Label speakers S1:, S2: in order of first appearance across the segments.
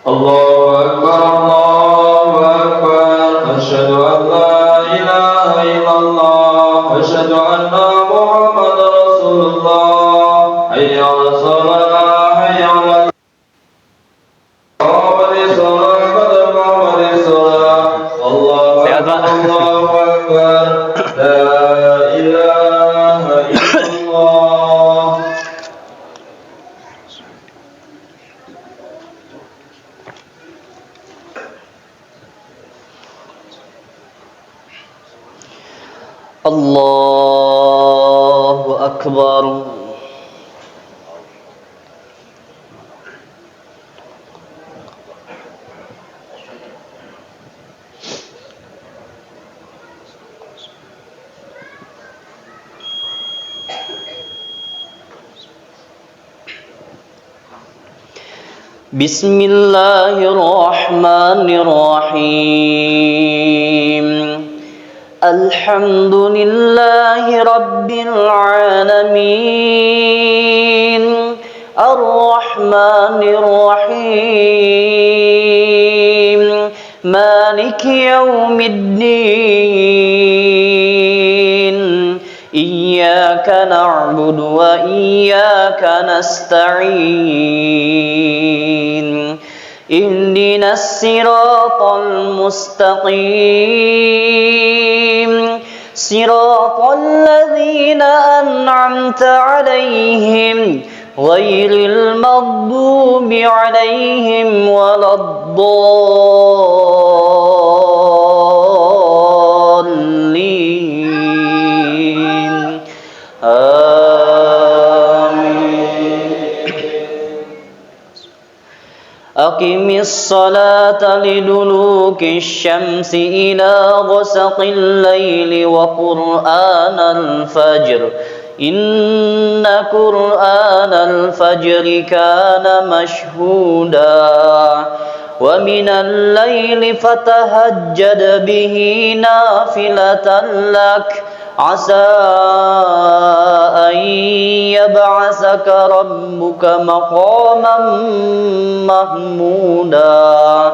S1: الله أكبر الله أكبر أشهد أن لا إله إلا الله أشهد أن محمدا رسول الله حي على الصلاة حي على قامت الصلاة قد قامت الصلاة الله أكبر الله أكبر لا إله إلا الله.
S2: الله أكبر. بسم الله الرحمن الرحيم. الحمد لله رب العالمين الرحمن الرحيم مالك يوم الدين إياك نعبد وإياك نستعين اهدنا الصراط المستقيم صراط الذين أنعمت عليهم غير المغضوب عليهم ولا الضالين أقم الصلاة لدلوك الشمس إلى غسق الليل وقرآن الفجر إن قرآن الفجر كان مشهودا ومن الليل فتهجد به نافلة لك عسى أن يبعثك ربك مقاما محمودا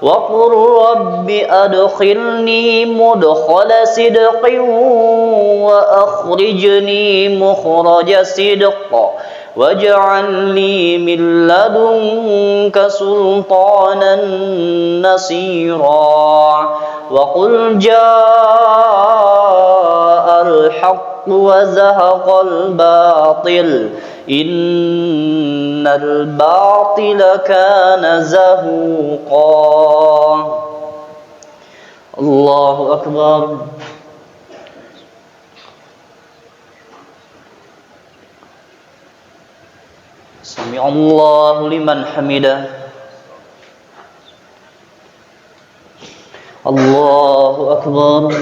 S2: وقل رب أدخلني مدخل صدق وأخرجني مخرج صدق واجعل لي من لدنك سلطانا نصيرا وقل جاء الحق وزهق الباطل إن الباطل كان زهوقا. الله أكبر. سمع الله لمن حمده. الله أكبر.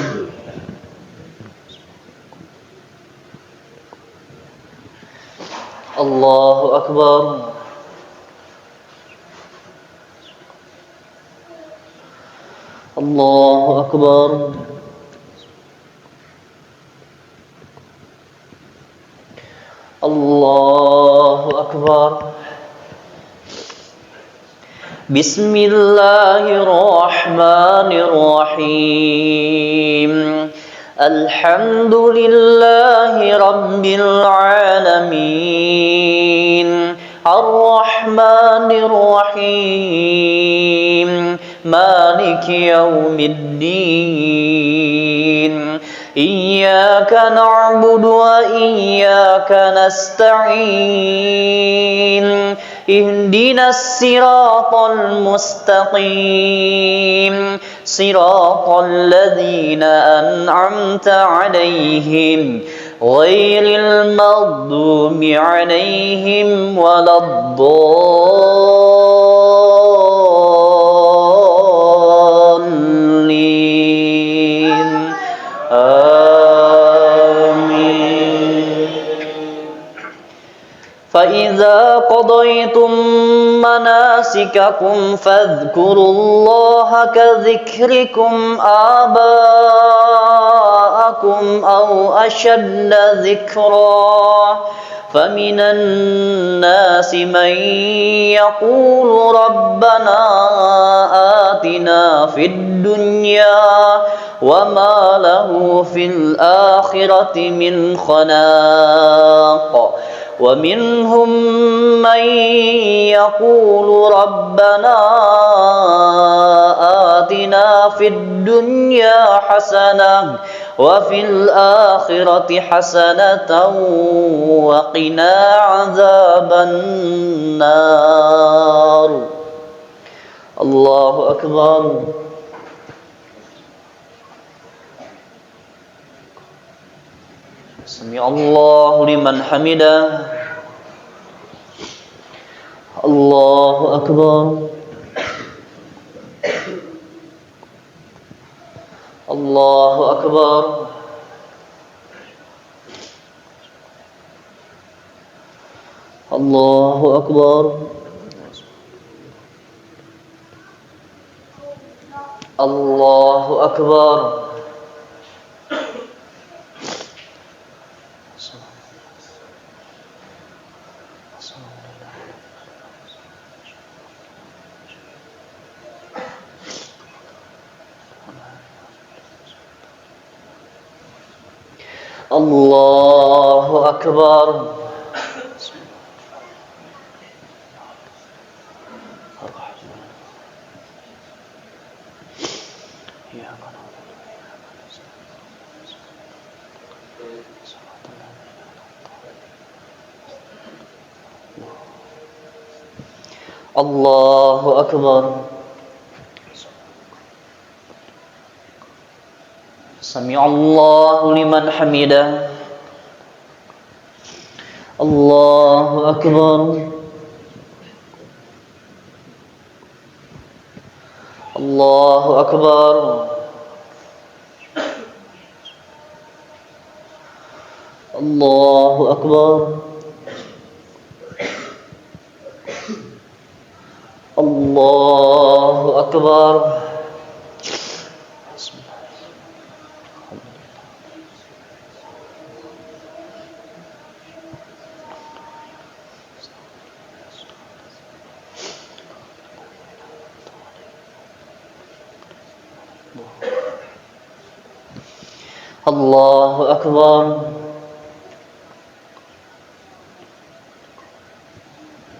S2: الله أكبر. الله أكبر. الله أكبر. بسم الله الرحمن الرحيم. الحمد لله رب العالمين الرحمن الرحيم مالك يوم الدين إياك نعبد وإياك نستعين اهدنا الصراط المستقيم صراط الذين أنعمت عليهم غير المغضوب عليهم ولا الضالين آمين. فإذا قضيتم مناسككم فاذكروا الله كذكركم آباءكم أو أشد ذكرا فمن الناس من يقول ربنا آتنا في الدنيا وما له في الآخرة من خلاق ومنهم من يقول ربنا آتنا في الدنيا حسنة وفي الآخرة حسنة وقنا عذاب النار. الله أكبر. سمع الله لمن حمده. الله أكبر. الله أكبر. الله أكبر. الله أكبر. الله أكبر. الله أكبر. سمع الله لمن حمده. الله أكبر. الله أكبر. الله أكبر. الله أكبر. الله أكبر.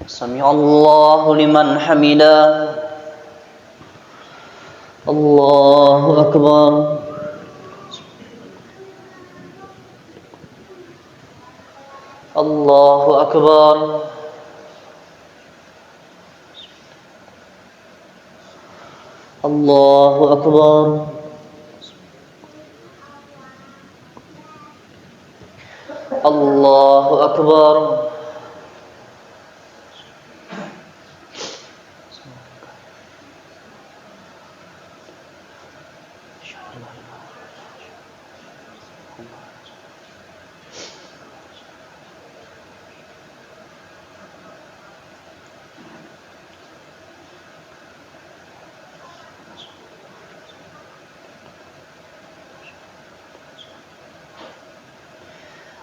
S2: سمع الله لمن حمده. الله أكبر. الله أكبر. الله أكبر. الله أكبر.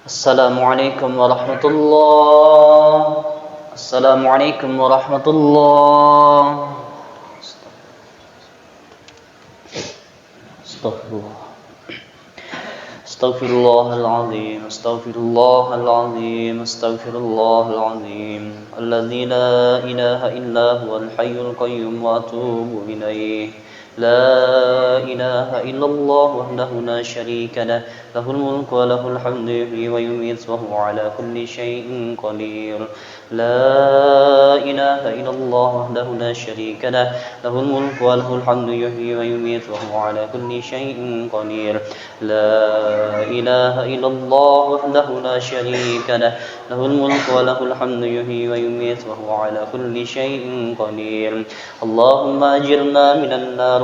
S2: السلام عليكم ورحمة الله. السلام عليكم ورحمة الله. استغفر الله. استغفر الله العظيم. استغفر الله العظيم. استغفر الله العظيم الذي لا إله إلا هو الحي القيوم وأتوب إليه. لا إله إلا الله وحده لا شريك له له الملك وله الحمد يحيي ويميت وهو على كل شيء قدير. لا إله إلا الله وحده لا شريك له له الملك وله الحمد يحيي ويميت وهو على كل شيء قدير. لا إله إلا الله وحده لا شريك له له الملك وله الحمد يحيي ويميت وهو على كل شيء قدير. اللهم أجرنا من النار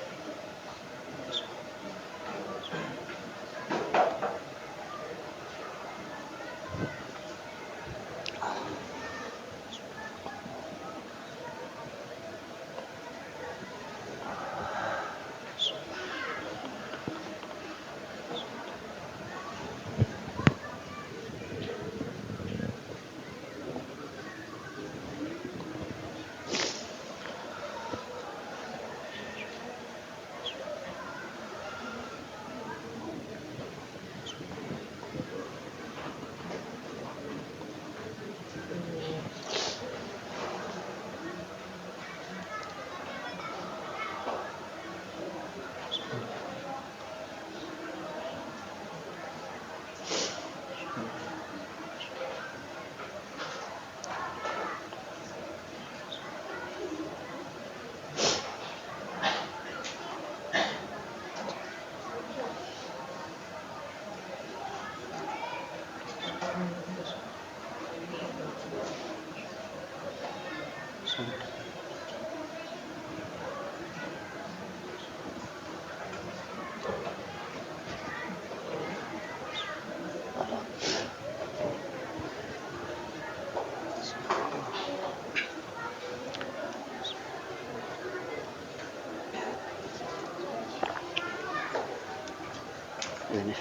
S2: Ini.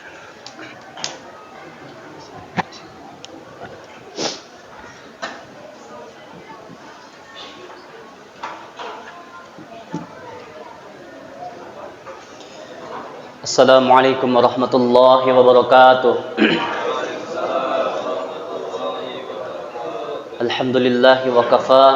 S2: Assalamualaikum warahmatullahi wabarakatuh. Alhamdulillahi wa kafa.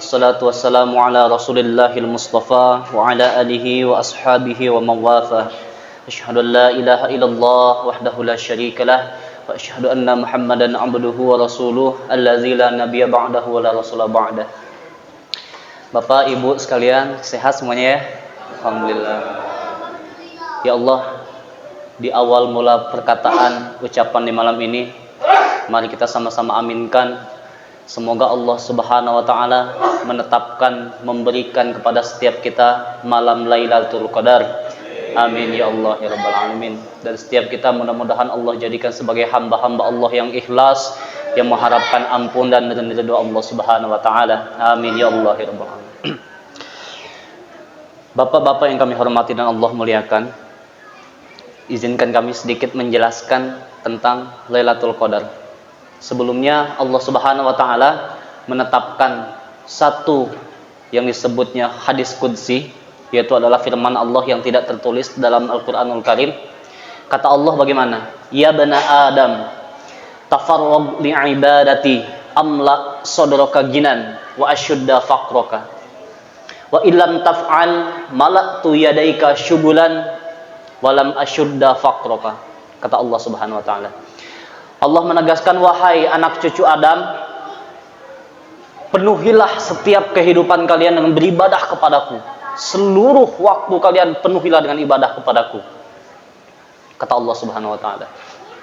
S2: Assalatu wassalamu ala rasulillahil mustafa wa ala alihi wa ashabihi wa mawafa. Asyhadu an la ilaha illallah wahdahu la syarika lah wa asyhadu anna Muhammadan abduhu wa rasuluh allazi la nabiyya ba'dahu wa la rasula ba'dah. Bapak, Ibu sekalian, sehat semuanya ya? Alhamdulillah. Ya Allah, di awal mula perkataan ucapan di malam ini, mari kita sama-sama aminkan. Semoga Allah Subhanahu wa taala menetapkan, memberikan kepada setiap kita malam Lailatul Qadar. Amin ya Allah ya rabbal alamin. Dan setiap kita mudah-mudahan Allah jadikan sebagai hamba-hamba Allah yang ikhlas, yang mengharapkan ampun dan ridha Allah Subhanahu wa taala. Amin ya Allah ya rabbal alamin. Bapak-bapak yang kami hormati dan Allah muliakan, izinkan kami sedikit menjelaskan tentang Lailatul Qadar. Sebelumnya Allah Subhanahu wa taala menetapkan satu yang disebutnya hadis qudsi, yaitu adalah firman Allah yang tidak tertulis dalam Al-Qur'anul Karim. Kata Allah bagaimana? Ya bani Adam, tafarrag li ibadati amla sadraka ginan wa asyudda faqraka. Wa illam taf'al mala'tu yadaika syubulan walam asyudda faqraka. Kata Allah Subhanahu wa taala. Allah menegaskan, wahai anak cucu Adam, penuhilah setiap kehidupan kalian dengan beribadah kepadaku. Seluruh waktu kalian penuhilah dengan ibadah kepadaku. Kata Allah Subhanahu wa taala.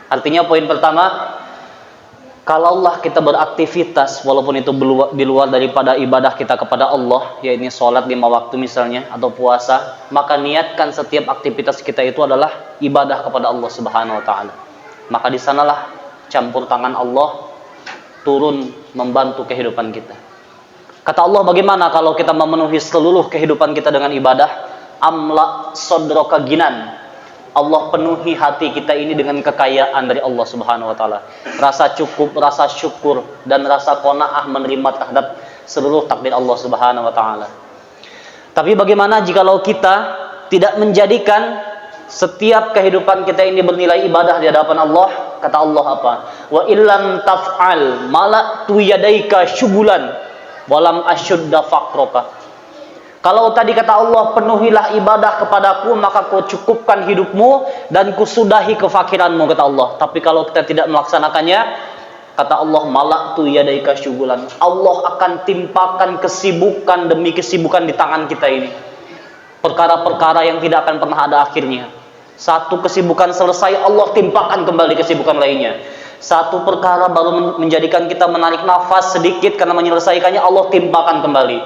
S2: Artinya poin pertama, kalaulah kita beraktivitas walaupun itu di luar daripada ibadah kita kepada Allah, yaitu sholat 5 waktu misalnya atau puasa, maka niatkan setiap aktivitas kita itu adalah ibadah kepada Allah Subhanahu wa taala. Maka di sanalah campur tangan Allah turun membantu kehidupan kita. Kata Allah, bagaimana kalau kita memenuhi seluruh kehidupan kita dengan ibadah? Amla sadraka ginan. Allah penuhi hati kita ini dengan kekayaan dari Allah Subhanahu wa taala. Rasa cukup, rasa syukur dan rasa qanaah menerima terhadap seluruh takdir Allah Subhanahu wa taala. Tapi bagaimana jikalau kita tidak menjadikan setiap kehidupan kita ini bernilai ibadah di hadapan Allah? Kata Allah apa? Wa illam taf'al mala'tu yadaika syubulan walam asyudda faqraka. Kalau tadi kata Allah, penuhilah ibadah kepadaku maka kau cukupkan hidupmu dan kusudahi kefakiranmu, kata Allah. Tapi kalau kita tidak melaksanakannya, kata Allah, mala'tu yadaika syubulan. Allah akan timpakan kesibukan demi kesibukan di tangan kita ini. Perkara-perkara yang tidak akan pernah ada akhirnya. Satu kesibukan selesai, Allah timpakan kembali kesibukan lainnya. Satu perkara baru menjadikan kita menarik nafas sedikit karena menyelesaikannya, Allah timpakan kembali.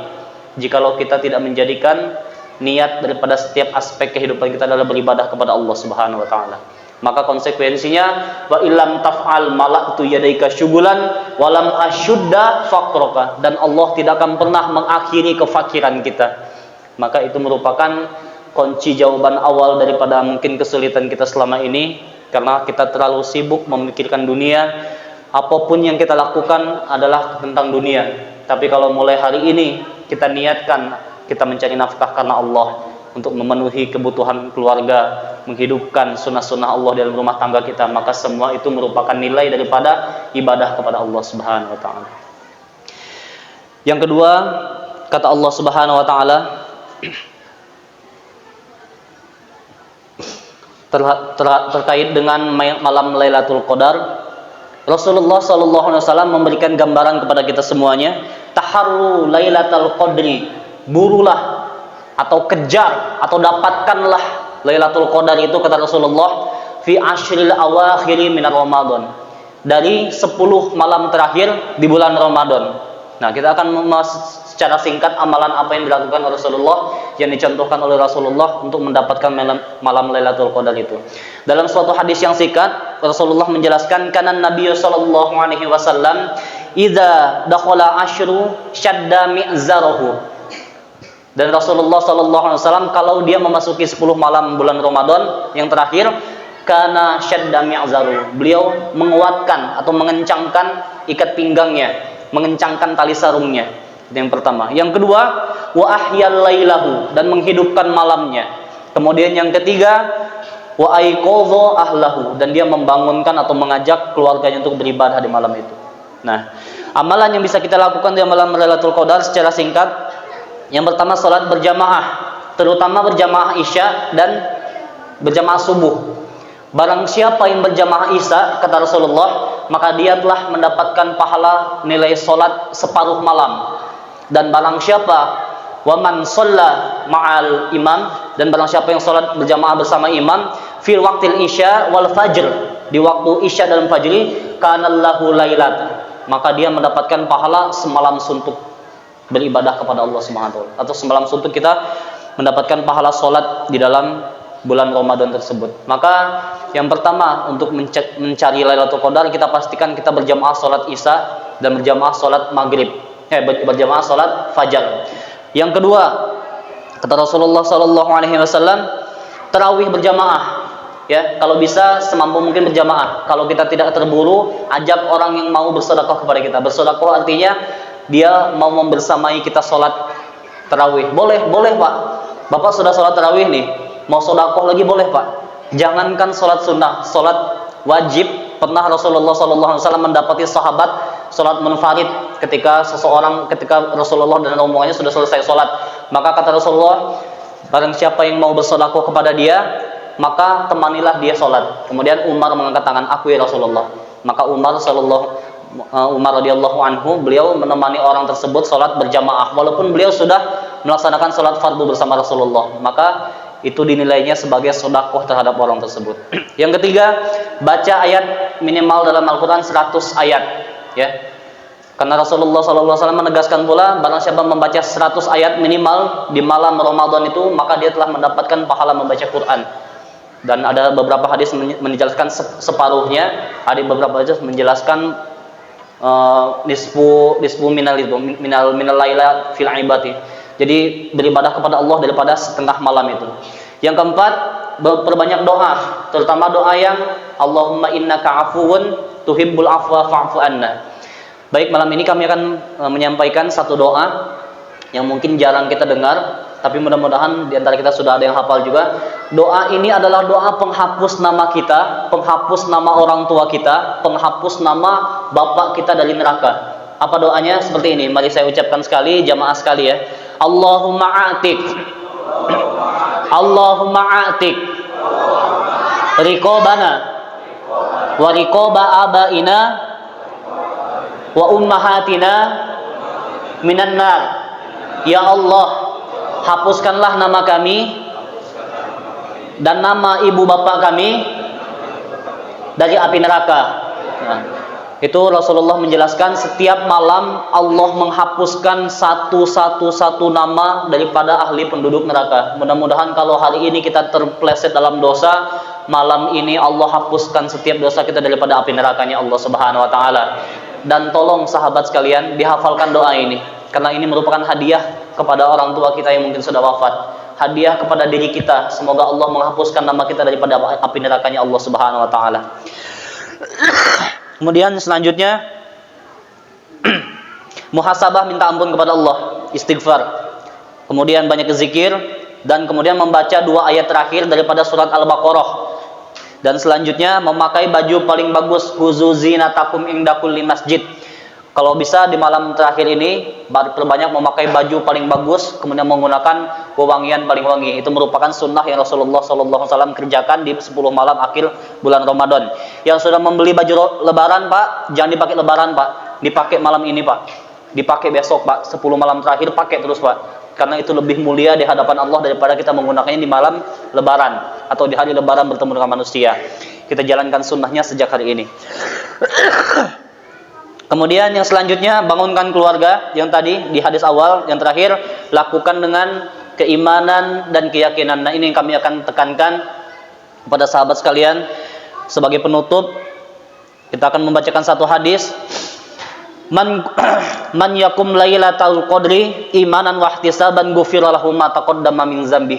S2: Jikalau kita tidak menjadikan niat daripada setiap aspek kehidupan kita adalah beribadah kepada Allah Subhanahu wa taala, maka konsekuensinya wa illam taf'al mala'tu yadaika syugulan walam asyudda faqraka, dan Allah tidak akan pernah mengakhiri kefakiran kita. Maka itu merupakan kunci jawaban awal daripada mungkin kesulitan kita selama ini, karena kita terlalu sibuk memikirkan dunia. Apapun yang kita lakukan adalah tentang dunia. Tapi kalau mulai hari ini kita niatkan kita mencari nafkah karena Allah, untuk memenuhi kebutuhan keluarga, menghidupkan sunnah-sunnah Allah dalam rumah tangga kita, maka semua itu merupakan nilai daripada ibadah kepada Allah Subhanahu wa taala. Yang kedua, kata Allah Subhanahu wa taala terkait dengan malam Lailatul Qadar, Rasulullah SAW memberikan gambaran kepada kita semuanya. Taharru Lailatul Qadri, burulah atau kejar atau dapatkanlah Lailatul Qadar itu, kata Rasulullah, fi ashril awakhiri minar Ramadan, dari 10 malam terakhir di bulan Ramadan. Nah, kita akan membahas secara singkat amalan apa yang dilakukan oleh Rasulullah, yang dicontohkan oleh Rasulullah untuk mendapatkan malam Lailatul Qadar itu. Dalam suatu hadis yang singkat, Rasulullah menjelaskan, kana Nabi sallallahu alaihi wasallam idza dakhala asyru syadda mi'zarahu. Dan Rasulullah sallallahu alaihi wasallam kalau dia memasuki 10 malam bulan Ramadan yang terakhir, kana syadda mi'zaru. Beliau menguatkan atau mengencangkan ikat pinggangnya, mengencangkan tali sarungnya. Itu yang pertama. Yang kedua, wa ahyal lailahu, dan menghidupkan malamnya. Kemudian yang ketiga, wa aiqadha ahlahu, dan dia membangunkan atau mengajak keluarganya untuk beribadah di malam itu. Nah, amalan yang bisa kita lakukan di malam Lailatul Qadar secara singkat, yang pertama salat berjamaah, terutama berjamaah Isya dan berjamaah subuh. Barang siapa yang berjamaah Isya, kata Rasulullah, maka dia telah mendapatkan pahala nilai salat separuh malam. Dan barang siapa waman shalla ma'al imam, dan barang siapa yang salat berjamaah bersama imam fil waqtil isya wal fajr, di waktu isya dan fajri, kanallahu lailat, maka dia mendapatkan pahala semalam suntuk beribadah kepada Allah Subhanahu wa taala, atau semalam suntuk kita mendapatkan pahala salat di dalam bulan Ramadan tersebut. Maka yang pertama untuk mencari Lailatul Qadar, kita pastikan kita berjamaah salat Isya dan berjamaah salat Maghrib, berjamaah salat Fajar. Yang kedua, kata Rasulullah sallallahu alaihi wasallam, tarawih berjamaah. Ya, kalau bisa semampu mungkin berjamaah. Kalau kita tidak terburu, ajak orang yang mau bersedekah kepada kita. Bersedekah artinya dia mau membersamai kita salat tarawih. Boleh Pak. Bapak sudah salat tarawih nih, mau sedekah lagi boleh Pak. Jangankan salat sunnah, salat wajib. Pernah Rasulullah sallallahu alaihi wasallam mendapati sahabat salat munfarid ketika Rasulullah dan rombongannya sudah selesai salat. Maka kata Rasulullah, barang siapa yang mau bersedekah kepada dia, maka temanilah dia salat. Kemudian Umar mengangkat tangan, aku ya Rasulullah. Maka Umar radhiyallahu anhu, beliau menemani orang tersebut salat berjamaah walaupun beliau sudah melaksanakan salat fardu bersama Rasulullah. Maka itu dinilainya sebagai sedekah terhadap orang tersebut. Yang ketiga, baca ayat minimal dalam Al-Qur'an 100 ayat, ya. Karena Rasulullah SAW menegaskan pula, barang siapa membaca 100 ayat minimal di malam Ramadan itu, maka dia telah mendapatkan pahala membaca Quran. Dan ada beberapa hadis menjelaskan separuhnya, ada beberapa hadis menjelaskan nisfu minal laila fil ibati. Jadi beribadah kepada Allah daripada setengah malam itu. Yang keempat, perbanyak doa, terutama doa yang Allahumma innaka afuwun tuhibbul afwa fa'fu anna. Baik, malam ini kami akan menyampaikan satu doa yang mungkin jarang kita dengar, tapi mudah-mudahan di antara kita sudah ada yang hafal juga. Doa ini adalah doa penghapus nama kita, penghapus nama orang tua kita, penghapus nama bapak kita dari neraka. Apa doanya? Seperti ini. Mari saya ucapkan sekali, jamaah sekali ya. Allahumma atik, Allahumma atik riqabana wa riqaba abaina wa ummahatina minan nar. Ya Allah, hapuskanlah nama kami dan nama ibu bapak kami dari api neraka. Nah, itu Rasulullah menjelaskan setiap malam Allah menghapuskan satu nama daripada ahli penduduk neraka. Mudah-mudahan kalau hari ini kita terpleset dalam dosa, malam ini Allah hapuskan setiap dosa kita daripada api nerakanya Allah Subhanahu wa taala. Dan tolong sahabat sekalian, dihafalkan doa ini, karena ini merupakan hadiah kepada orang tua kita yang mungkin sudah wafat. Hadiah kepada diri kita, semoga Allah menghapuskan nama kita daripada api nerakanya Allah Subhanahu wa taala. Kemudian selanjutnya muhasabah, minta ampun kepada Allah, istighfar. Kemudian banyak zikir, dan kemudian membaca 2 ayat terakhir daripada surat Al-Baqarah. Dan selanjutnya memakai baju paling bagus, huzuzinatakum inda kulli masjid. Kalau bisa di malam terakhir ini perbanyak memakai baju paling bagus, kemudian menggunakan wewangian paling wangi. Itu merupakan sunnah yang Rasulullah SAW kerjakan di 10 malam akhir bulan Ramadan. Yang sudah membeli baju lebaran Pak, jangan dipakai lebaran Pak, dipakai malam ini Pak, dipakai besok Pak, 10 malam terakhir pakai terus Pak. Karena itu lebih mulia di hadapan Allah daripada kita menggunakannya di malam lebaran atau di hari lebaran bertemu dengan manusia. Kita jalankan sunnahnya sejak hari ini. Kemudian yang selanjutnya, bangunkan keluarga. Yang tadi di hadis awal, yang terakhir, lakukan dengan keimanan dan keyakinan. Nah, ini yang kami akan tekankan kepada sahabat sekalian. Sebagai penutup, kita akan membacakan satu hadis. Man yakum lailatul qadri imanan wa ihtisaban ghufira lahu ma taqaddama min dzambi.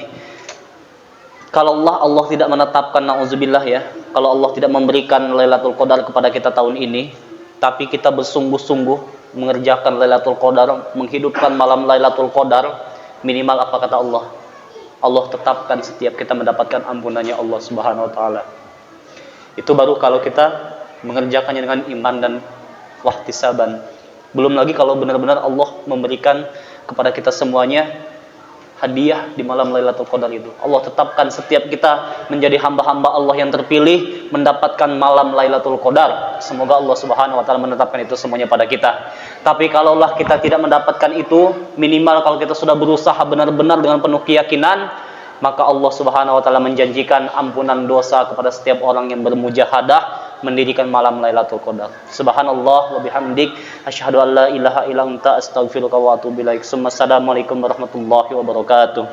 S2: Kalau Allah tidak menetapkan, na'udzubillah ya, kalau Allah tidak memberikan Lailatul Qadar kepada kita tahun ini, tapi kita bersungguh-sungguh mengerjakan Lailatul Qadar, menghidupkan malam Lailatul Qadar, minimal apa kata Allah? Allah tetapkan setiap kita mendapatkan ampunannya Allah Subhanahu wa taala. Itu baru kalau kita mengerjakannya dengan iman dan wahtisaban. Belum lagi kalau benar-benar Allah memberikan kepada kita semuanya hadiah di malam Lailatul Qadar itu. Allah tetapkan setiap kita menjadi hamba-hamba Allah yang terpilih mendapatkan malam Lailatul Qadar. Semoga Allah Subhanahu wa taala menetapkan itu semuanya pada kita. Tapi kalaulah kita tidak mendapatkan itu, minimal kalau kita sudah berusaha benar-benar dengan penuh keyakinan, maka Allah Subhanahu wa taala menjanjikan ampunan dosa kepada setiap orang yang bermujahadah mendirikan malam Lailatul Qadar. Subhanallah wa bihamdik, asyhadu an la ilaha illa anta, astaghfiruka wa atubu ilaik. Assalamualaikum warahmatullahi wabarakatuh.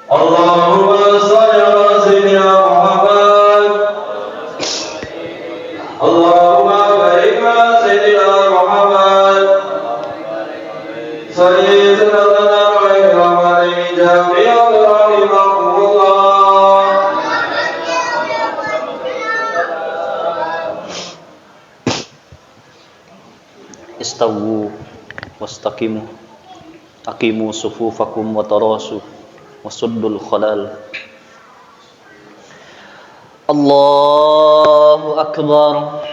S1: Allahumma shalli ala sayyidina Muhammad. Allahumma barik ala sayyidina Muhammad. Sayyidina Muhammad jami'an rahimahullah.
S2: Istawu wastaqimu, aqimu sufufakum wa tarasu wasuddul khalal. Allahu akbar.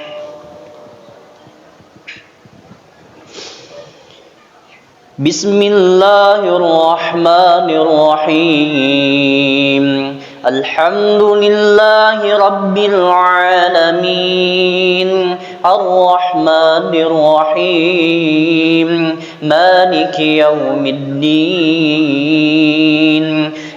S2: Bismillahirrahmanirrahim. Alhamdulillahi rabbil alamin. Ar-Rahmanir-Rahim. Maliki yaumiddin.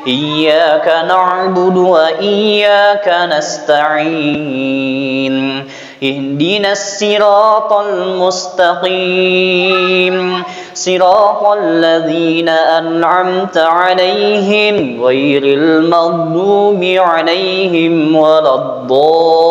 S2: Iyyaka na'budu wa iyyaka nasta'in. Ihdinas siratal mustaqim. Siratal ladzina an'amta 'alaihim ghairil maghdubi 'alaihim waladdallin.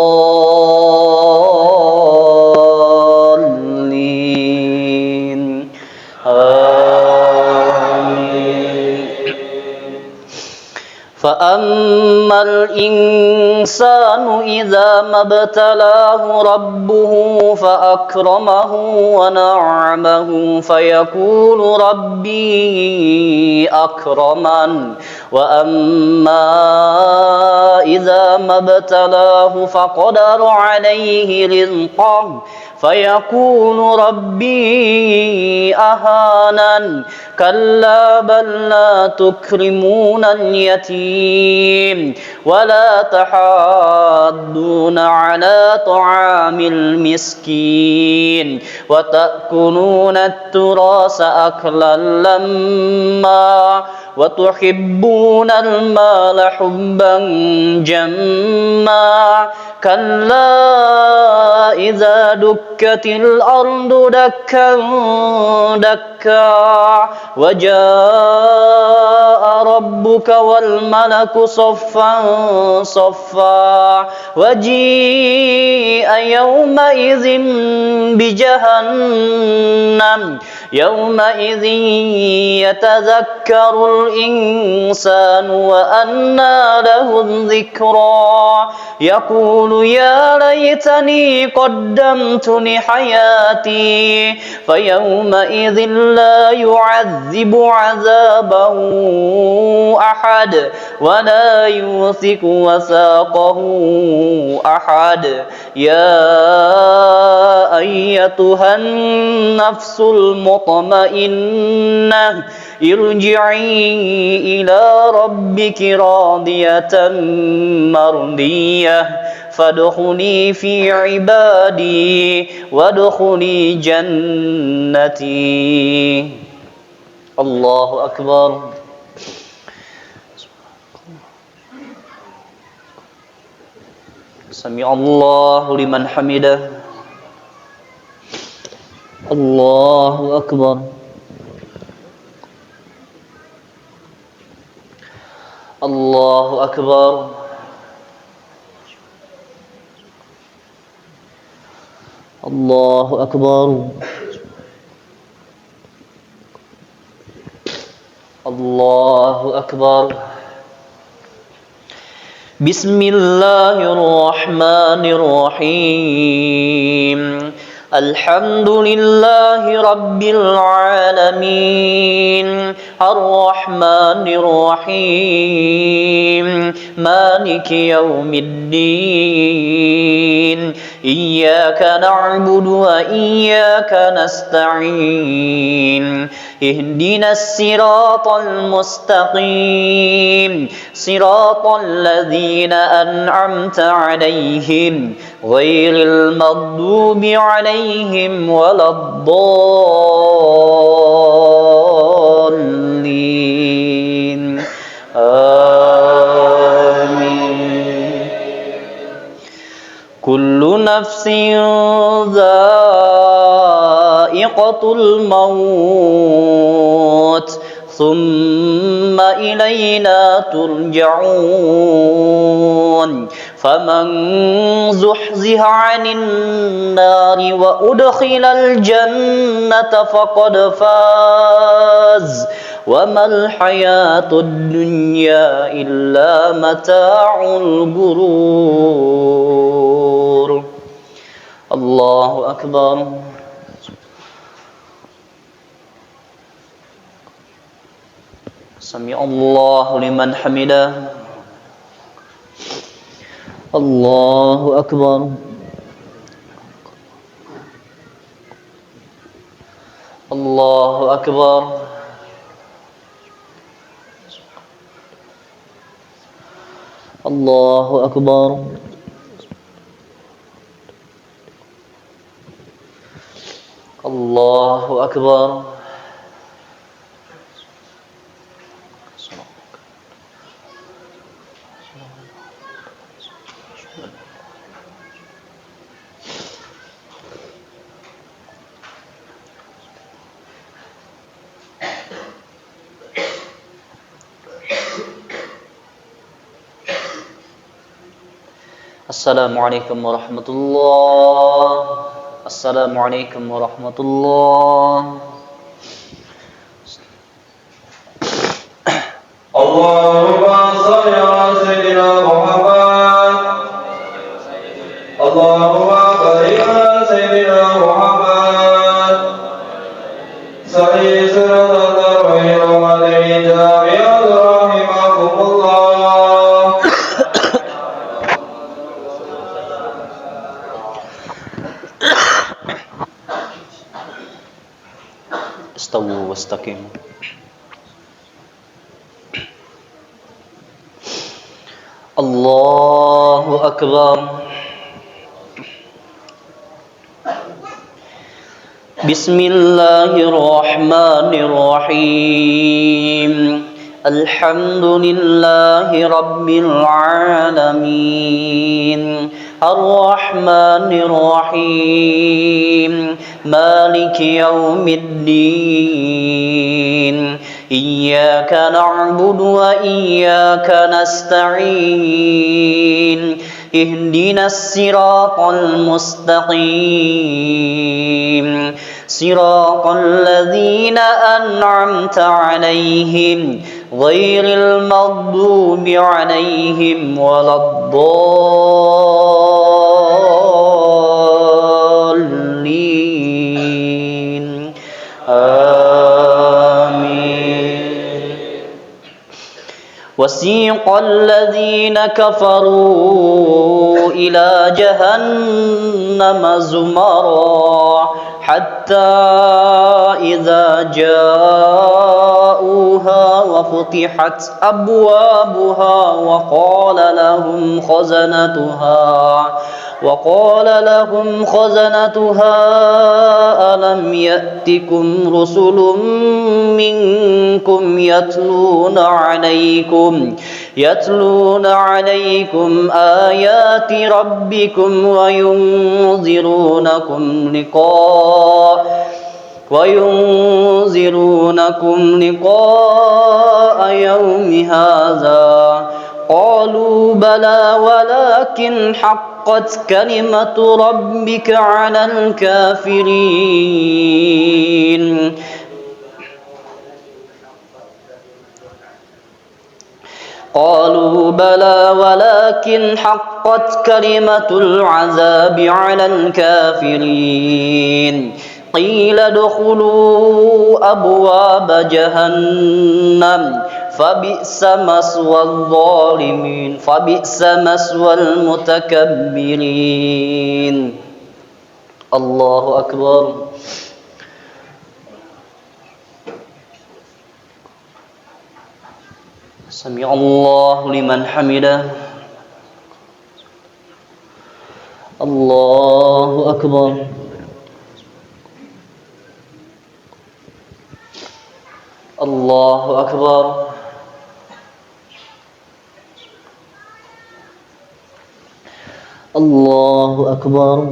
S2: فأما الإنسان إذا ما ابتلاه ربه فأكرمه ونعمه فيقول ربي أكرمن وأما إذا ما ابتلاه فقدر عليه رزقه فيقول ربي أهانن كلا بل لا تكرمون اليتيم ولا تحاضون على طعام المسكين وتأكلون التراث أكلا لما وتحبون المال حبا جما كلا إذا دكت الأرض دكا دكا وجاء ربك والملك صفا صفا وجيء يومئذ بجهنم يومئذ يتذكر الإنسان وأنى له الذكرى يقول يا ليتني قدمت لحياتي فيومئذ لا يعذب عذابه أحد ولا يوثق وثاقه أحد يا أيتها النفس المطمئنة ارجعي إلى ربك راضية مرضية فادخلي في عبادي وادخلي جنتي. الله أكبر. سمع الله لمن حمده. الله أكبر. الله أكبر. الله أكبر الله أكبر بسم الله الرحمن الرحيم الحمد لله رب العالمين الرحمن الرحيم مالك يوم الدين إياك نعبد وإياك نستعين اهدنا الصراط المستقيم صراط الذين أنعمت عليهم غير المغضوب عليهم ولا الضالين آمين كل نفس ذائقة الموت ثم إلينا ترجعون فمن زحزح عن النار وأدخل الجنة فقد فاز وما الحياة الدنيا إلا متاع الغرور الله أكبر سمع الله لمن حمده الله أكبر الله أكبر الله أكبر الله أكبر Assalamualaikum warahmatullahi Assalamualaikum warahmatullahi
S1: Allahumma salli ala sayyidina Muhammad Allahumma barik ala sayyidina Muhammad salli salatan wa alayhi jami'an rahimakumullah
S2: Istawu wastaqimu Allahu Akbar Bismillahirrahmanirrahim Alhamdulillahi Rabbil Alamin Ar-Rahmanir-Rahim Maliki Yawmiddin Iyyaka na'budu wa iyyaka nasta'in Ihdinas siratal mustaqim Siratal ladzina an'amta 'alaihim ghairil maghdubi 'alaihim waladdallin وسيق الذين كفروا إلى جهنم زمرا حتى إذا جاءوها وفتحت أبوابها وقال لهم خزنتها ألم يأتكم رسل منكم يتلون عليكم آيات ربكم وينذرونكم لقاء يوم هذا قالوا بلى ولكن حقت كلمة ربك على الكافرين قالوا بلى ولكن حقت كلمة العذاب على الكافرين قيل ادخلوا أبواب جهنم فبئس مثوى الظالمين فبئس مثوى المتكبرين الله أكبر سمع الله لمن حمده الله أكبر الله أكبر الله أكبر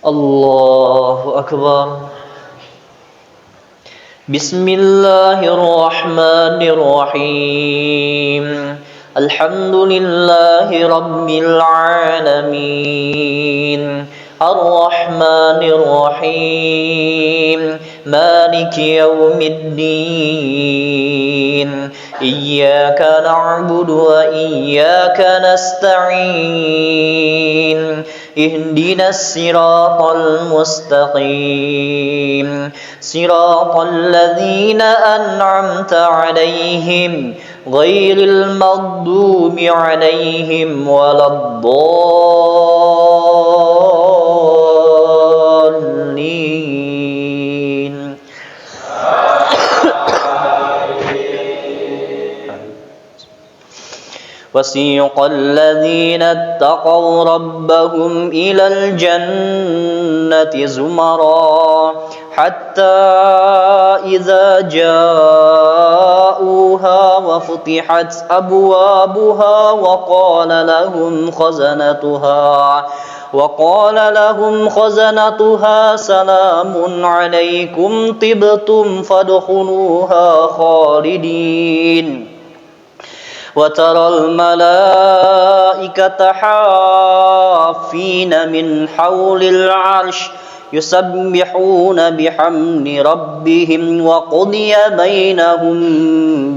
S2: الله أكبر بسم الله الرحمن الرحيم الحمد لله رب العالمين الرحمن الرحيم مالك يوم الدين إياك نعبد وإياك نستعين اهدنا الصراط المستقيم صراط الذين أنعمت عليهم غير المغضوب عليهم ولا الضالين وسيق الذين اتقوا ربهم إلى الجنة زمرا حتى إذا جاءوها وفتحت أبوابها وقال لهم خزنتها سلام عليكم طبتم فادخلوها خالدين وترى الملائكة حافين من حول العرش يسبحون بحمد ربهم وقضي بينهم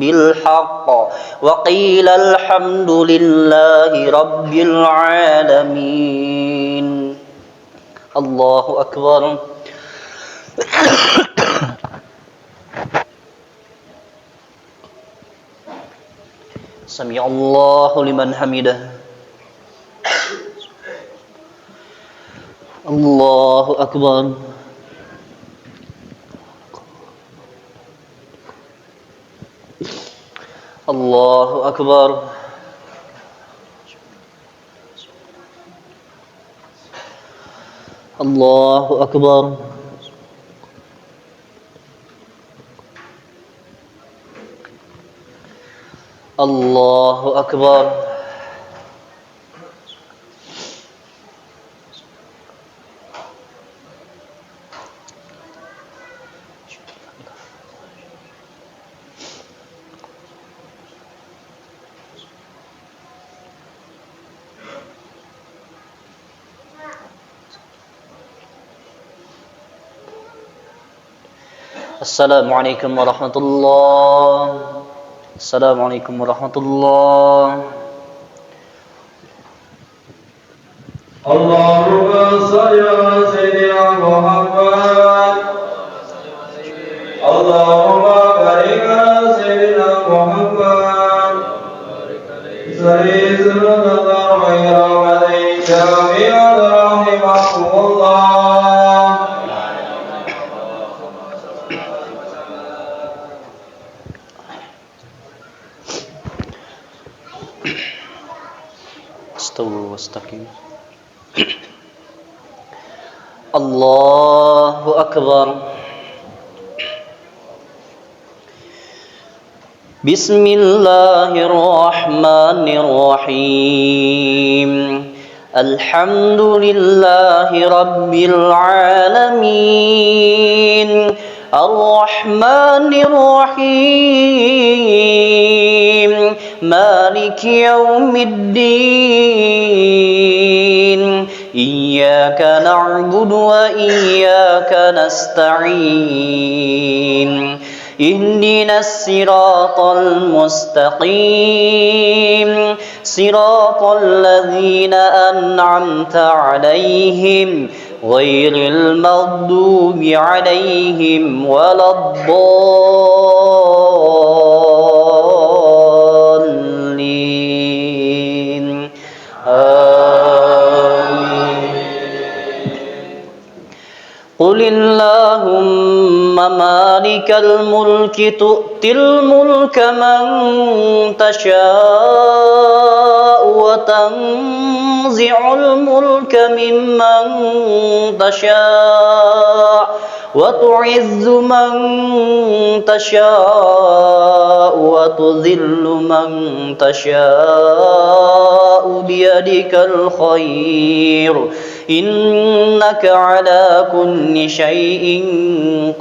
S2: بالحق وقيل الحمد لله رب العالمين الله أكبر سمع الله لمن حمده الله أكبر الله أكبر الله أكبر الله أكبر السلام عليكم ورحمة الله السلام عليكم ورحمة الله
S1: اللهم صل على سيدنا محمد اللهم بارك على سيدنا محمد صلى الله عليه وسلم جميعا رحمكم الله
S2: استووا واستقيموا الله أكبر بسم الله الرحمن الرحيم الحمد لله رب العالمين الرحمن الرحيم مالك يوم الدين إياك نعبد وإياك نستعين اهدنا الصراط المستقيم صراط الذين أنعمت عليهم غير المغضوب عليهم ولا الضالين آمين. قل اللهم مالك الملك تؤتي الملك من تشاء وتنزع الملك ممن تشاء وتعز من تشاء وتذل من تشاء بيدك الخير إنك على كل شيء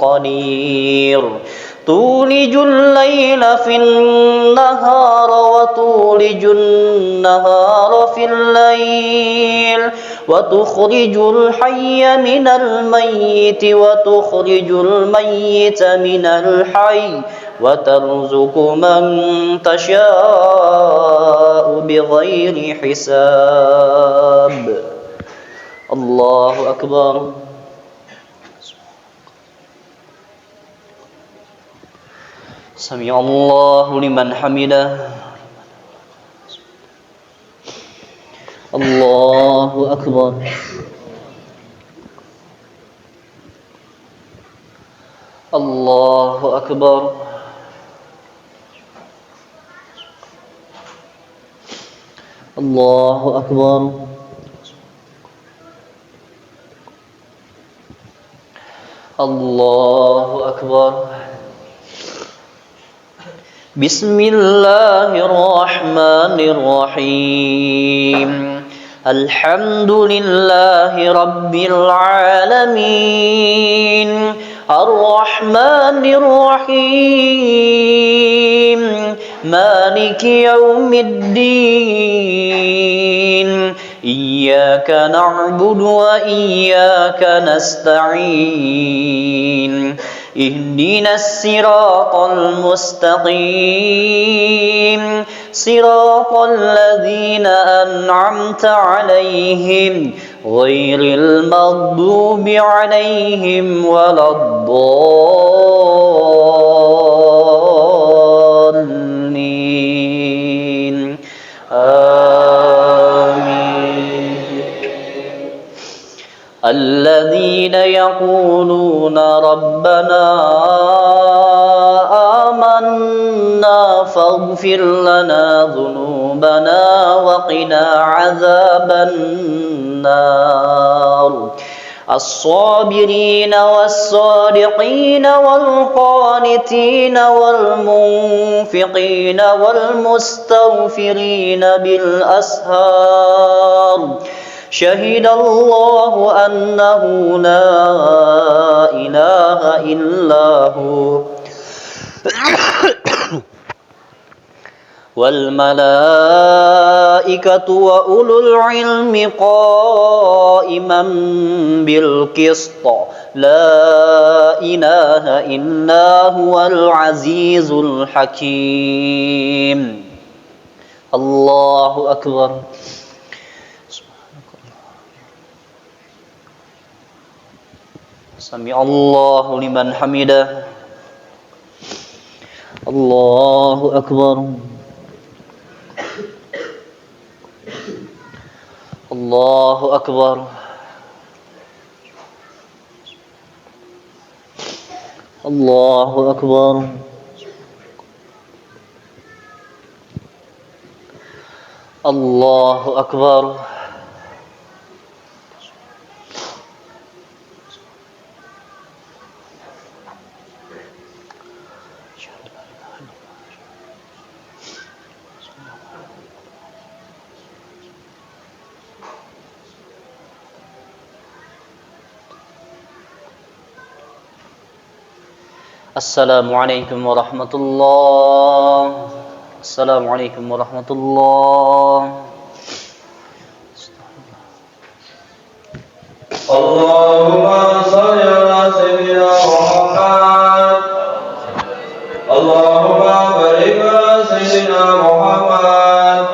S2: قدير تولج الليل في النهار وتولج النهار في الليل وتخرج الحي من الميت وتخرج الميت من الحي وترزق من تشاء بغير حساب الله أكبر سمع الله لمن حمده الله أكبر الله أكبر الله أكبر الله أكبر بسم الله الرحمن الرحيم الحمد لله رب العالمين الرحمن الرحيم مالك يوم الدين إياك نعبد وإياك نستعين اهدنا الصراط المستقيم صراط الذين أنعمت عليهم غير المغضوب عليهم ولا الضالين آمين. الذين يقولون ربنا آمنا فاغفر لنا ذنوبنا وقنا عذاب النار الصابرين والصادقين والقانتين والمنفقين والمستغفرين بالأسهار شهد الله أنه لا إله إلا هو والملائكة وأولو العلم قائما بالقسط لا إله إلا هو العزيز الحكيم الله أكبر سمع الله لمن حمده الله أكبر الله أكبر الله أكبر الله أكبر Assalamualaikum warahmatullah. Assalamualaikum warahmatullah.
S1: Allahumma salli ala sayyidina Muhammad. Allahumma barik ala sayyidina Muhammad.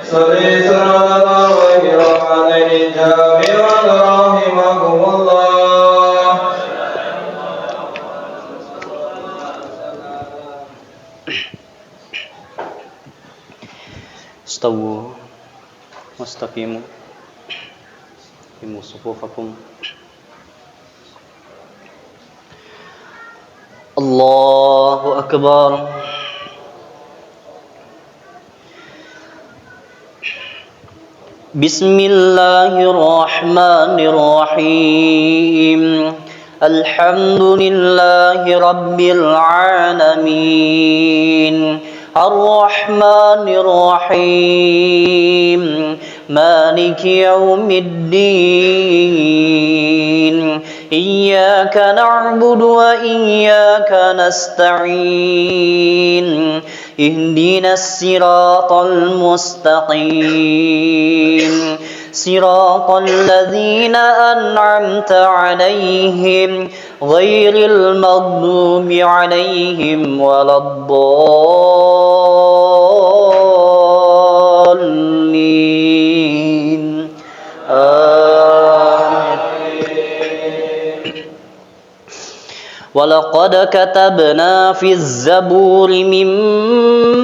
S1: Salli salatan wa qira'atan jami'an rahimakumullah.
S2: Istawu wastaqimu sufufakum. Allahu akbar. Bismillahirrahmanirrahim. Alhamdulillahi rabbil alamin. Ar-Rahmanir Rahim. Maliki yaumiddin. Iyyaka na'budu wa iyyaka nasta'in. Ihdinas siratal mustaqim. Siratal ladzina an'amta 'alaihim ghairil maghdubi 'alaihim waladdallin. ولقد كتبنا في الزبور من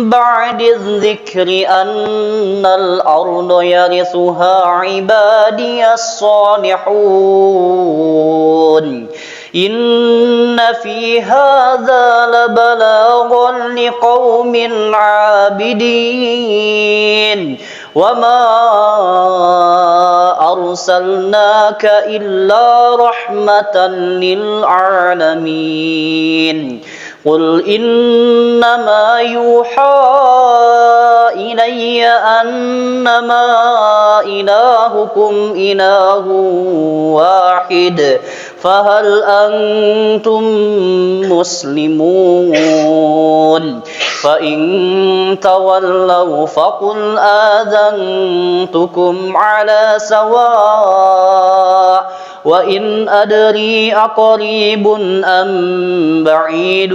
S2: بعد الذكر أن الأرض يرثها عبادي الصالحون إن في هذا لبلاغا لقوم عابدين وما أرسلناك إلا رحمة للعالمين قل إنما يوحى إلي أنما إلهكم إله واحد فهل أنتم مسلمون فإن تولوا فقل آذنتكم على سواء وإن أدري أقريب أم بعيد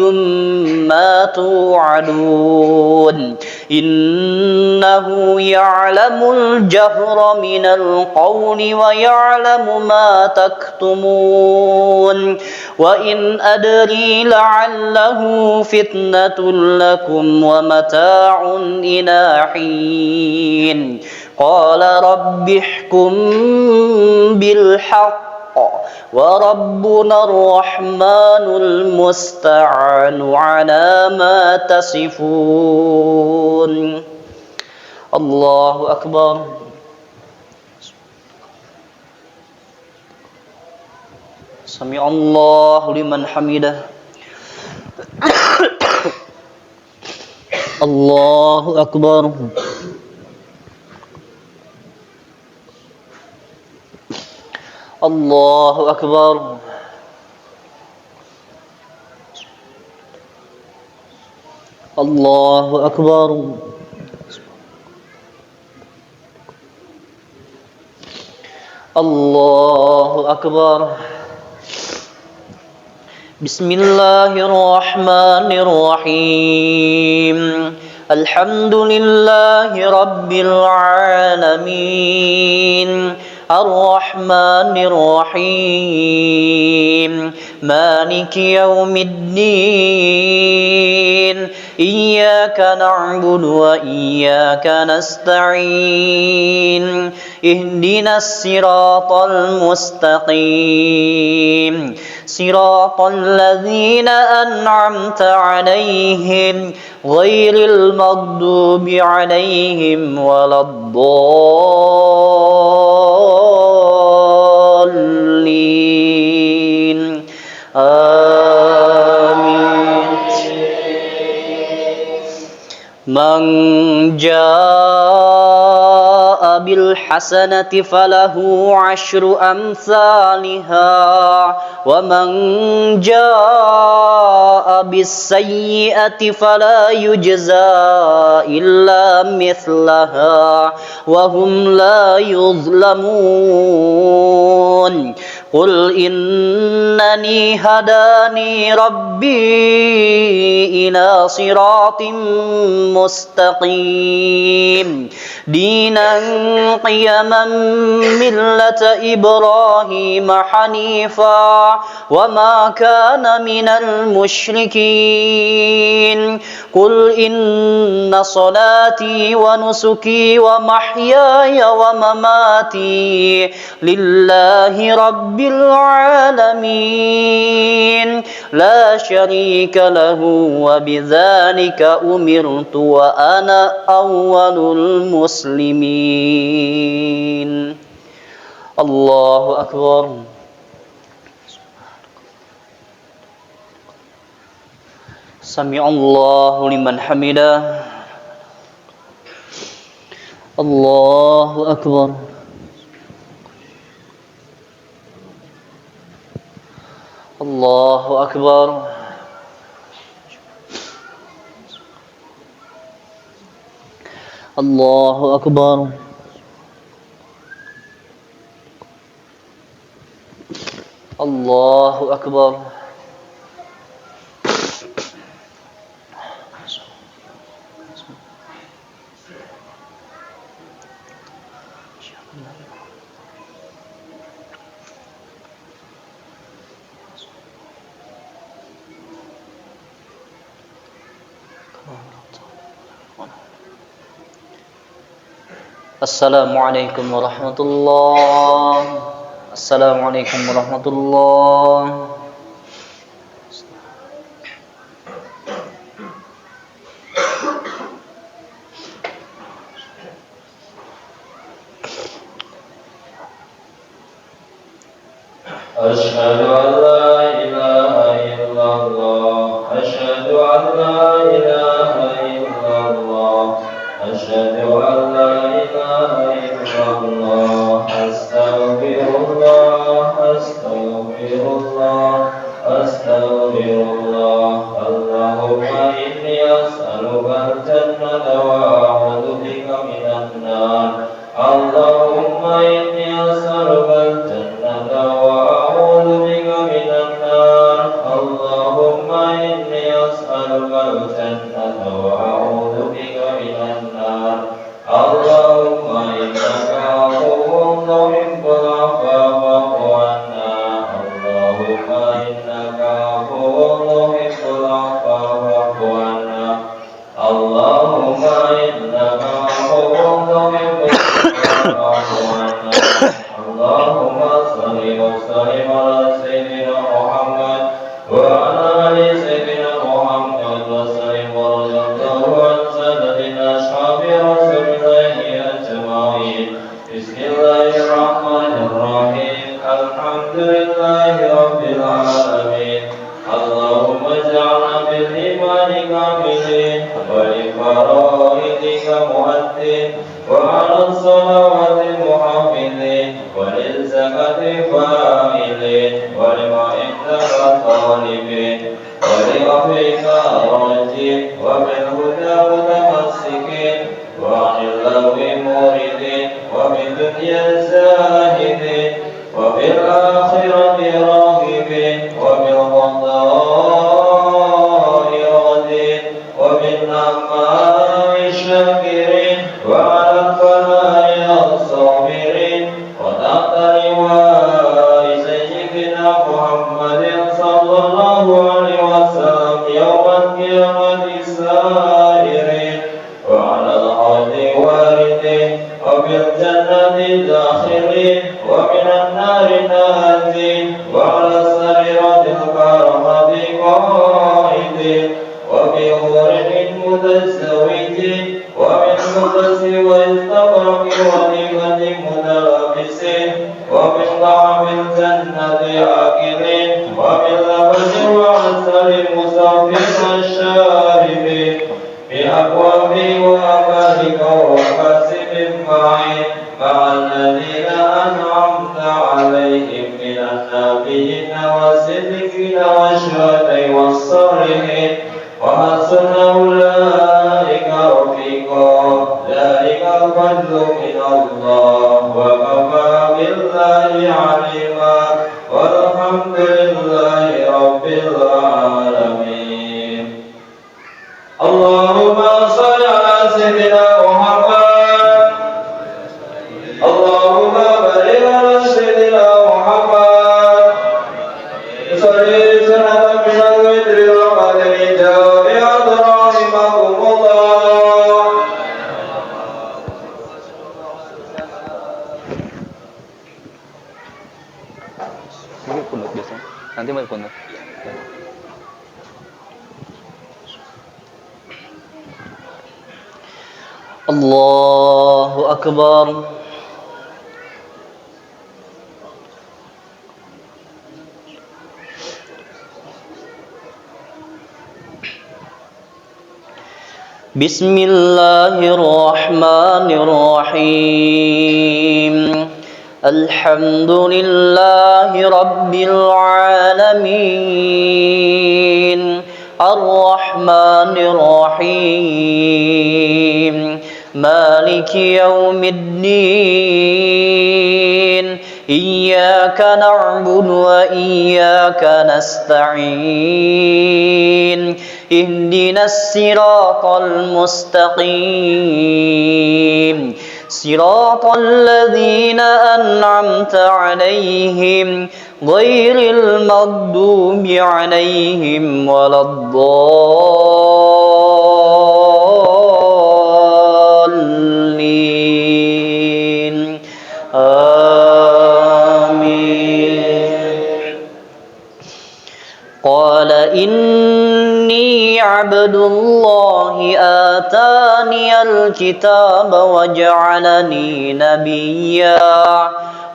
S2: ما توعدون إنه يعلم الجهر من القول ويعلم ما تكتمون وإن أدري لعله فتنة لكم ومتاع إلى حين قال رب احكم بالحق وربنا الرحمن المستعان على ما تصفون. الله أكبر. سمع الله لمن حمده. الله أكبر. الله أكبر. الله أكبر. الله أكبر. بسم الله الرحمن الرحيم. الحمد لله رب العالمين الرحمن الرحيم مالك يوم الدين إياك نعبد وإياك نستعين اهدنا الصراط المستقيم صراط الذين أنعمت عليهم غير المغضوب عليهم ولا الضالين آمين. من جاء بالحسنة فله عشر أمثالها ومن جاء بالسيئة فلا يجزى إلا مثلها وهم لا يظلمون قل إنني هداني ربي إلى صراط مستقيم دينا قيما ملة إبراهيم حنيفا وما كان من المشركين قل إن صلاتي ونسكي ومحياي ومماتي لله رب العالمين لا شريك له وبذلك أمرت وأنا أول المسلمين الله أكبر سمع الله لمن حمده الله أكبر الله أكبر الله أكبر الله أكبر Assalamualaikum warahmatullahi. Assalamualaikum warahmatullahi.
S1: Asyhadu an la ilaha illallah. Asyhadu an la ilaha illallah. Asyhadu an la ilaha illallah. Astaghfirullah. Astaghfirullah. Astaghfirullah. Allahumma inni as'aluka al-jannata wa a'udzu bika minan nar. Allahumma inni as'aluka al-jannata wa a'udzu bika minan nar. Allahumma inni as'aluka al-jannata wa a'udzu bika minan nar. Allahumma innaka afuwwun tuhibbul 'afwa fa'fu 'anna. Allahumma innaka afuwwun tuhibbul 'afwa fa'fu 'anna. Allahumma innaka afuwwun tuhibbul 'afwa fa'fu 'anna. Allahumma shalli wa sallim ala sayyidina Muhammad wa ala ali sayyidina Muhammad wa sallim wa radiyallahu an sadatina ashabi rasulillahi ajma'in. Bismillahirrahmanirrahim. Alhamdulillahi rabbil alamin. Allahumma ij'alna bil imani kamilin wa li faraidika mu'addin wa 'ala salawati muhafizin wa lil zakati fa'ilin wa lima indaka talibin wa li afika rajin wa bil huda mutamassikin wa 'anil lawi muridin wa min dunya zahidin wa bil akhirati raghibin wa bil qada'i radin wa bin na'ma'i syakirin wa 'alal bala'i as-sabirin wa tahta liwa'i sayyidina Muhammadin sallallahu alaihi wasallam yawmal qiyamati sa'irin wa 'alal hawdi waridin wa bil jannati dakhilin wa minan nari najin wa 'ala sariratil karamati qa'idin wa bi hurin mutazawwijin wa min mutasi wa istabraqi wa ni'matin mutalabisin wa min ta'amil jannati akilin wa min labani wa asalin musafin asharibin bi aqwabi wa abalika wa kasibin ma'in ذلك الفضل من الله وكفى بالله عليما والحمد لله رب العالمين. اللهم صل على سيدنا محمد. اللهم بارك على سيدنا محمد. صلي سنة من الوتر والقدر جامعة رحمكم الله.
S2: Ini kunut biasanya. Nanti mau kunut. Allahu Akbar. Bismillahirrahmanirrahim. Alhamdulillahi Rabbil Alamin. Ar-Rahmanir Rahim. Maliki Yawmiddin. Iyyaka na'budu wa iyyaka nasta'in. Ihdinas siratal mustaqim. Siratal ladzina an'amta 'alaihim ghairil maghdubi 'alaihim waladdallin. Amin. Qala inni 'abdullahi ataniyal kitaba waj'alani nabiyya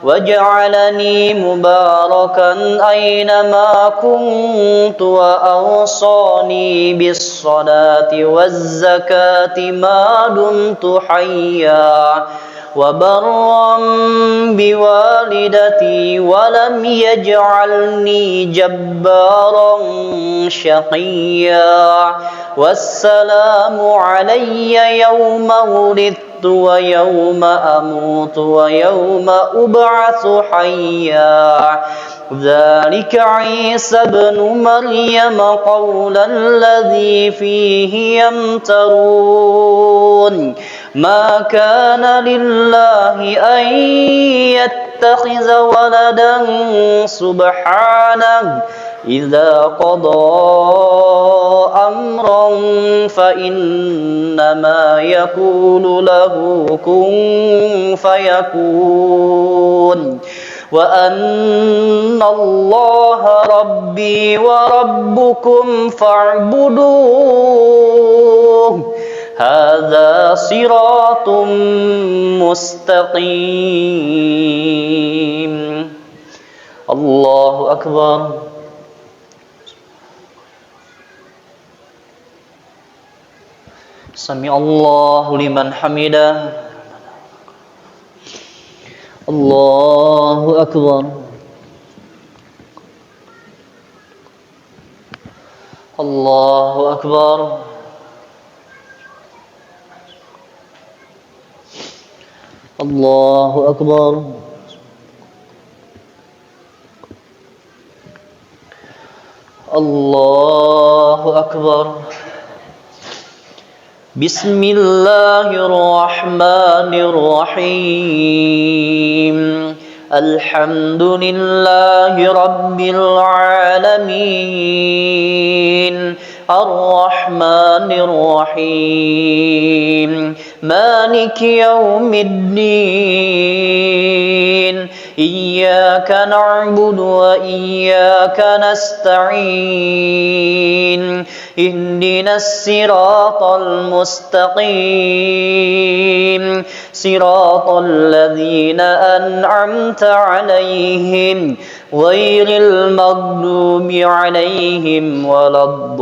S2: waj'alani mubarakan aynama kuntu wa awsani bis salati waz zakati ma dumtu hayya wa barran biwalidati wa lam yaj'alni jabbaran shaqiyya. Wassalamu alayya yawma wulidtu wa yawma amutu wa yawma ub'atsu hayya. Dzalika Isa ibnu Maryam qawla alladzi fihi yamtarun. Ma kana lillahi an yattakhiza waladan subhanahu idza qada amran fa innama yaqulu lahu kun fayakun. Wa anna Allaha rabbi wa rabbukum fa'buduh. Hadza siratum mustaqim. Allahu Akbar. Sami Allahu liman hamidah. Allahu Akbar. Allahu Akbar. Allahu Akbar. Allahu Akbar. Bismillahirrahmanirrahim. Alhamdulillahi Rabbil Alamin. Ar-Rahmanir Rahim. Maliki Yawmiddin. Iyyaka na'budu wa iyyaka nasta'in. Ihdinas siratal mustaqim. Siratal ladzina an'amta 'alaihim ghairil maghdubi 'alaihim waladdallin.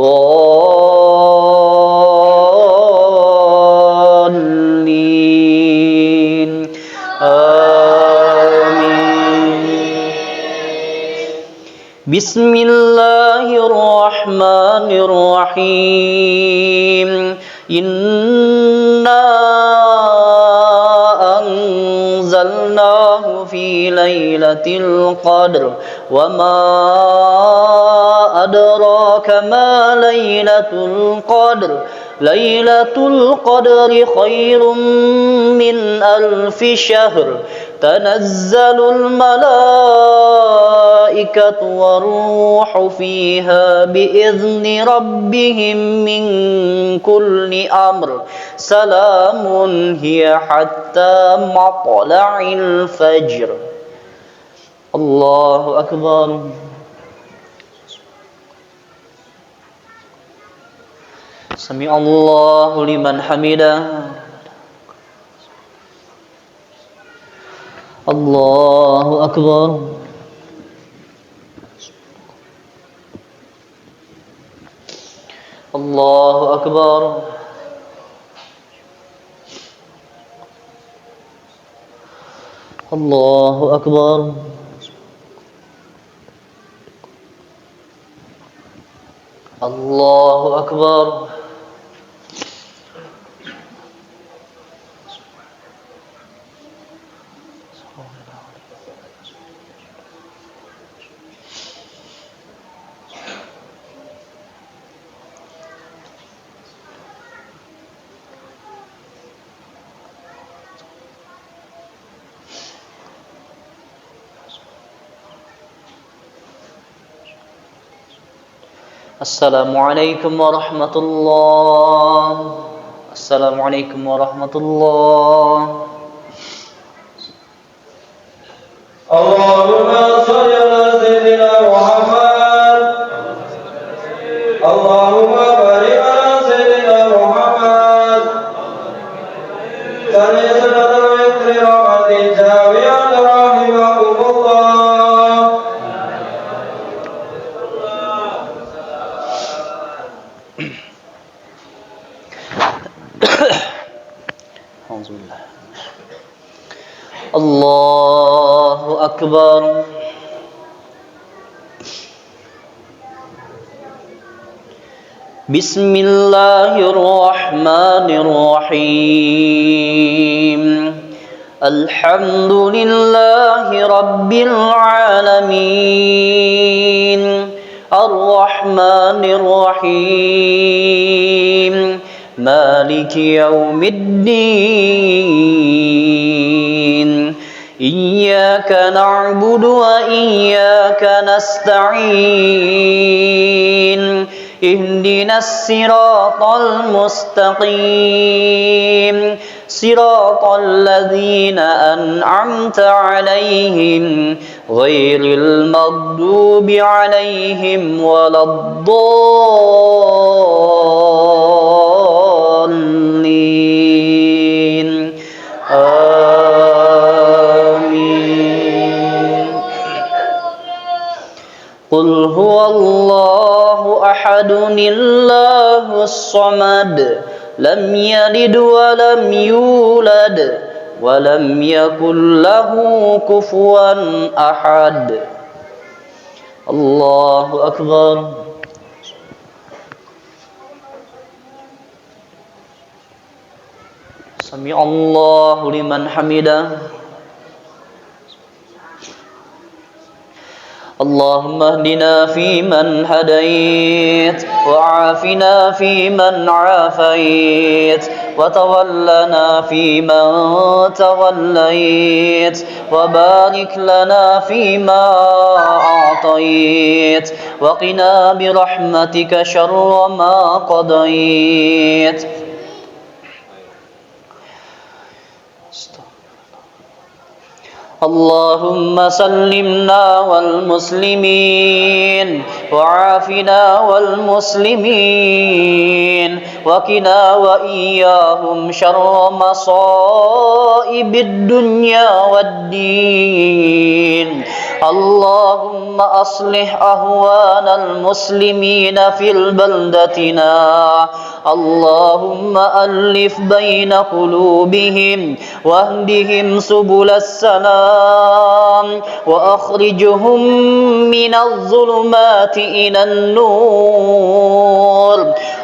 S2: Bismillahirrahmanirrahim. Inna في ليلة القدر وما أدراك ما ليلة القدر ليلة القدر خير من 1000 شهر تنزل الملائكة والروح فيها بإذن ربهم من كل أمر سلام هي حتى مطلع الفجر. الله أكبر. سمع الله لمن حمده. الله أكبر. الله أكبر. الله أكبر. الله أكبر. Assalamualaikum warahmatullahi. Assalamualaikum warahmatullahi.
S1: Allahumma shalli ala sayyidina Muhammad. Allahumma barik ala sayyidina Muhammad. Salli salatan wa yakri rahmatin jami'an rahimakumullah.
S2: Allahu Akbar. Bismillahirrahmanirrahim. Alhamdulillahi Rabbil Alamin. Ar-Rahmanir-Rahim. Maliki yaumiddin. Iyyaka na'budu wa iyyaka nasta'in. Ihdinas siratal mustaqim. Siratal ladzina an'amta 'alaihim ghairil maghdubi 'alaihim waladdallin. Amin. Qul huwallahu ahadun illahus samad. Lam yalid wa lam yulad wa lam yakul lahu kufuwan ahad. Allahu Akbar. Sami Allahu liman hamidah. اللهم اهدنا فيمن هديت وعافنا فيمن عافيت وتولنا فيمن توليت وبارك لنا فيما أعطيت وقنا برحمتك شر ما قضيت. اللهم سلمنا والمسلمين وعافنا والمسلمين وقنا وإياهم شر مصائب الدنيا والدين. اللهم أصلح أهوال المسلمين في بلدتنا. اللهم ألف بين قلوبهم واهدهم سبل السلام وأخرجهم من الظلمات إلى النور.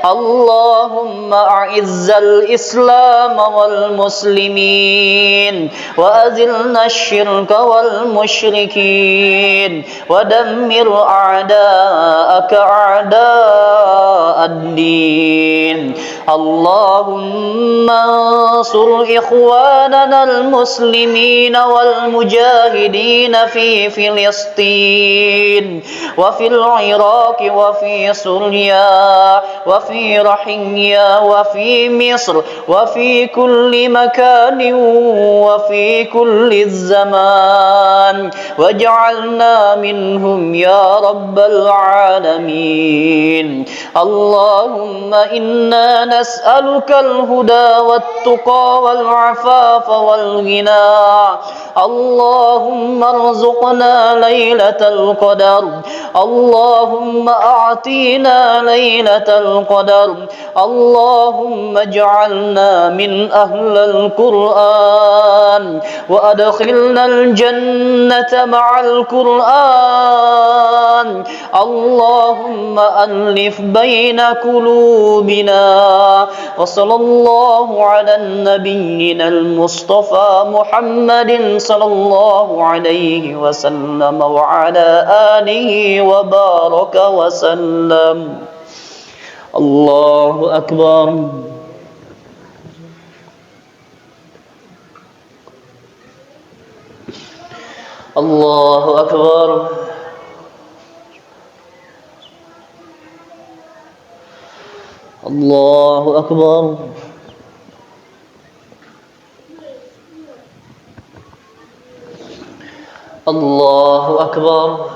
S2: اللهم أعز الإسلام والمسلمين وأذلنا الشرك والمشركين ودمر أعداءك أعداء الدين اللهم انصر إخواننا المسلمين والمجاهدين في فلسطين وفي العراق وفي سوريا وفي رحية وفي مصر وفي كل مكان وفي كل الزمان واجعلنا منهم يا رب العالمين اللهم إنا نسألك الهدى والتقى والعفاف والغنى اللهم ارزقنا ليلة القدر اللهم أعطينا ليلة القدر اللهم اجعلنا من أهل القرآن وأدخلنا الجنة مع القرآن اللهم ألف بين قلوبنا وصلى الله على نبينا المصطفى محمد صلى الله عليه وسلم وعلى آله وبارك وسلم الله أكبر الله أكبر الله أكبر الله أكبر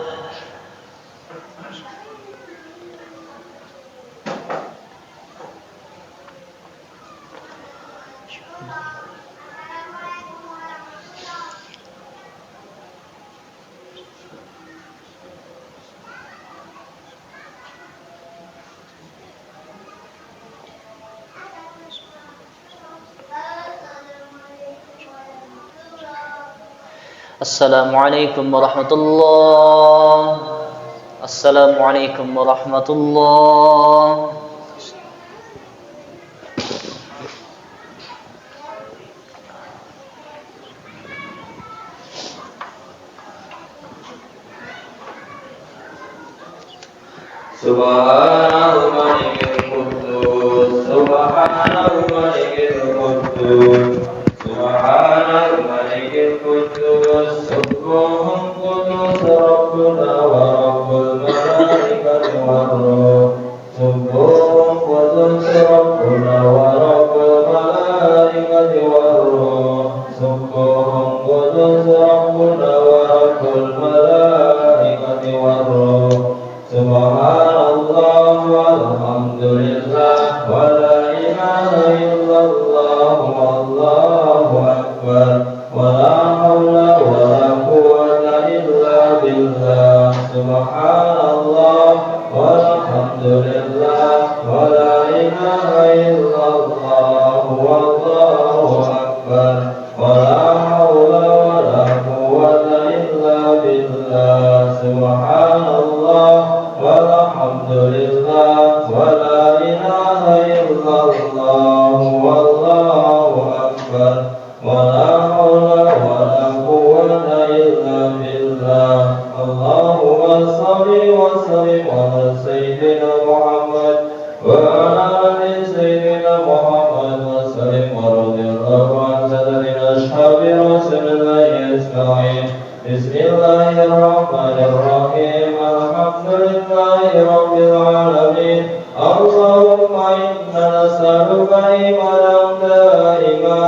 S2: السلام عليكم ورحمة الله السلام عليكم ورحمة الله
S1: سبحان الملك القدوس سبحان الملك القدوس سبحان الملك القدوس سبوح قدوس ربنا ورب الملائكة والروح سبوح قدوس ربنا ورب الملائكة والروح سبوح قدوس ربنا ورب الملائكة والروح سبحان الله والحمد لله ولا إله إلا الله والله أكبر ولا حول ولا قوة إلا بالله سبحان الله والحمد لله ولا إله إلا الله والله أكبر ولا حول ولا قوة إلا بالله سبحان الله والحمد لله ولا إله إلا الله والله أكبر ولا حول ولا قوة إلا بالله اللهم صل وسلم على سيدنا محمد وعلى آل سيدنا محمد وسلم ورضي الله عن سادتنا أصحاب رسول الله أجمعين بسم الله الرحمن الرحيم الحمد لله رب العالمين اللهم إنا نسألك إيمانا دائما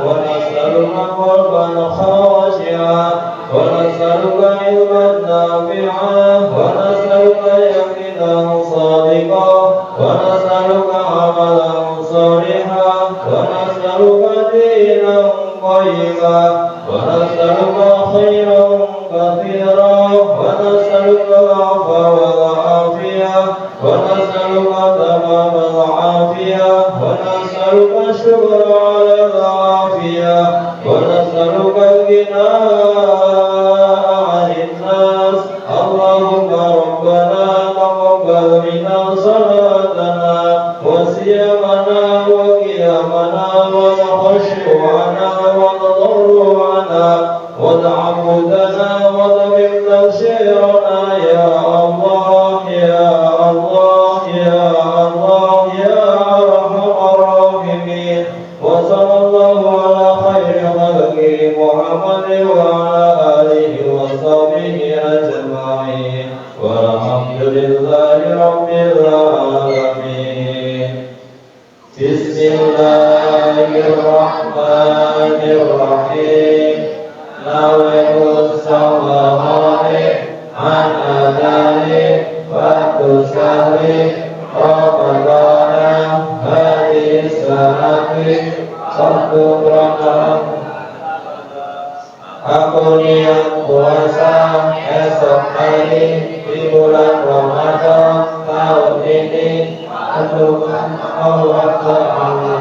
S1: ونسألك قلبا خاشعا ونسألك علما نافعا ونسألك يقينا صادقا ونسألك عملا صالحا ونسألك دينا قيما ونسألك خيرا كثيرا ونسألك العفو والعافية ونسألك تمام العافية ونسألك الشكر على العافية ونسألك الغنى عن الناس اللهم ربنا تقبل منا صلاتنا وتضرعنا وتعبدنا وتمم تبشيرنا يا الله يا الله يا الله يا أرحم الراحمين. وصلى الله على خير خلقه محمد وعلى آله وصحبه أجمعين والحمد لله رب العالمين. بسم الله الرحمن الرحيم. نويت الصلوات عن أداء وقت الشهر رمضان هذه السنة صد رمضان. Aku niat puasa esok hari di bulan Ramadan tahun ini untuk Allah Ta'ala.